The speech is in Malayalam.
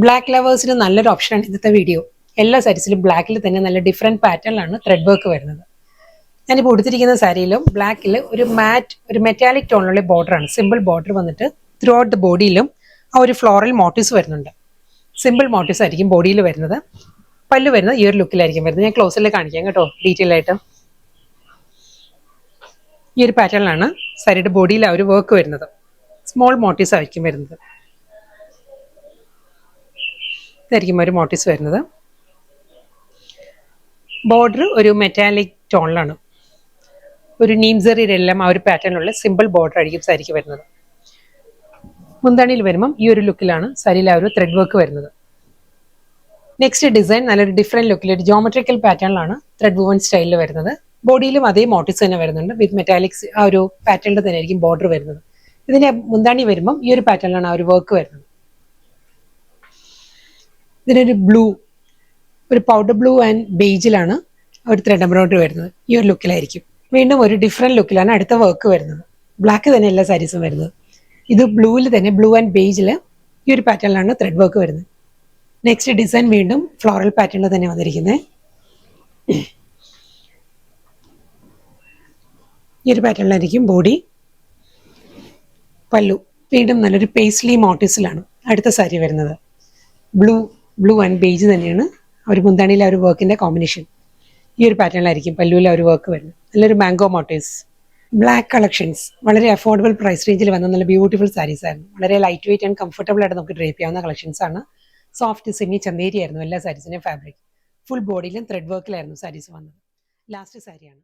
ബ്ലാക്ക് ലവേഴ്സിന് നല്ലൊരു ഓപ്ഷനാണ് ഇന്നത്തെ വീഡിയോ. എല്ലാ സാരീസിലും ബ്ലാക്കിൽ തന്നെ നല്ല ഡിഫറെൻറ്റ് പാറ്റേണിലാണ് ത്രെഡ് വർക്ക് വരുന്നത്. ഞാനിപ്പോൾ കൊടുത്തിരിക്കുന്ന സാരിയിലും ബ്ലാക്കിൽ ഒരു മെറ്റാലിക് ടോണിലുള്ള ബോർഡറാണ്. സിമ്പിൾ ബോർഡർ വന്നിട്ട് ത്രൂ ഔട്ട് ദ ബോഡിയിലും ആ ഒരു ഫ്ലോറൽ മോട്ടീവ്സ് വരുന്നുണ്ട്. സിമ്പിൾ മോട്ടീവ്സ് ആയിരിക്കും ബോഡിയിൽ വരുന്നത്. പല്ല് വരുന്നത് ഈ ഒരു ലുക്കിലായിരിക്കും വരുന്നത്. ഞാൻ ക്ലോസിൽ കാണിക്കാം കേട്ടോ, ഡീറ്റെയിൽ ആയിട്ട്. ഈ ഒരു പാറ്റേണിലാണ് സാരിയുടെ ബോഡിയിൽ ആ ഒരു വർക്ക് വരുന്നത്. സ്മോൾ മോട്ടീവ്സ് ആയിരിക്കും വരുന്നത്. ഇതായിരിക്കും ഒരു മോട്ടീവ്സ് വരുന്നത്. ബോർഡർ ഒരു മെറ്റാലിക് ടോണിലാണ്. ഒരു നീംസറിയിലെല്ലാം ആ ഒരു പാറ്റേണിലുള്ള സിമ്പിൾ ബോർഡർ ആയിരിക്കും സാരിക്ക് വരുന്നത്. മുന്താണിയിൽ വരുമ്പം ഈ ഒരു ലുക്കിലാണ് സാരിയിൽ ആ ഒരു ത്രെഡ് വർക്ക് വരുന്നത്. നെക്സ്റ്റ് ഡിസൈൻ നല്ലൊരു ഡിഫറെൻറ്റ് ലുക്കിൽ ഒരു ജോമെട്രിക്കൽ പാറ്റേണിലാണ് ത്രെഡ് വുവൻ സ്റ്റൈലിൽ വരുന്നത്. ബോഡിയിലും അതേ മോട്ടീവ്സ് തന്നെ വരുന്നുണ്ട്. വിത്ത് മെറ്റാലിക്സ് ആ ഒരു പാറ്റേണിൽ തന്നെ ആയിരിക്കും ബോർഡർ വരുന്നത്. ഇതിന്റെ മുന്താണി വരുമ്പം ഈ ഒരു പാറ്റേണിലാണ് ആ ഒരു വർക്ക് വരുന്നത്. ഇതിനൊരു ഒരു പൗഡർ ബ്ലൂ ആൻഡ് ബേജിലാണ് ഒരു ത്രെഡ് എംബ്രോയിഡറി വരുന്നത്. ഈ ഒരു ലുക്കിലായിരിക്കും. വീണ്ടും ഒരു ഡിഫറെൻറ്റ് ലുക്കിലാണ് അടുത്ത വർക്ക് വരുന്നത്. ബ്ലാക്ക് തന്നെ എല്ലാ സാരീസും വരുന്നത്. ഇത് ബ്ലൂവിൽ തന്നെ ബ്ലൂ ആൻഡ് ബേജിൽ ഈ ഒരു പാറ്റേണിലാണ് ത്രെഡ് വർക്ക് വരുന്നത്. നെക്സ്റ്റ് ഡിസൈൻ വീണ്ടും ഫ്ലോറൽ പാറ്റേണിൽ തന്നെ വന്നിരിക്കുന്നത്. ഈ ഒരു പാറ്റേണിലായിരിക്കും ബോഡി. പല്ലു വീണ്ടും നല്ലൊരു പേസ്ലി മോട്ടീവ്സിലാണ് അടുത്ത സാരി വരുന്നത്. ബ്ലൂ ആൻഡ് ബേജ് തന്നെയാണ് ഒരു മുന്താണിയിലെ ഒരു വർക്കിന്റെ കോമ്പിനേഷൻ. ഈ ഒരു പാറ്റേണിലായിരിക്കും പല്ലുവിലെ ഒരു വർക്ക് വരുന്നത്. നല്ലൊരു മാംഗോ മോട്ടീവ്സ്. ബ്ലാക്ക് കളക്ഷൻസ് വളരെ അഫോർഡബിൾ പ്രൈസ് റേഞ്ചിൽ വന്ന നല്ല ബ്യൂട്ടിഫുൾ സാരീസ് ആയിരുന്നു. വളരെ ലൈറ്റ് വെയിറ്റ് ആൻഡ് കംഫർട്ടബിൾ ആയിട്ട് നമുക്ക് ഡ്രേപ്പ് ചെയ്യാവുന്ന കളക്ഷൻസ് ആണ്. സോഫ്റ്റ് സെമി ചന്തേരി ആയിരുന്നു എല്ലാ സാരീസിന്റെയും ഫാബ്രിക്. ഫുൾ ബോഡിയിലും ത്രെഡ് വർക്കിലായിരുന്നു സാരീസ് വന്നത്. ലാസ്റ്റ് സാരിയാണ്.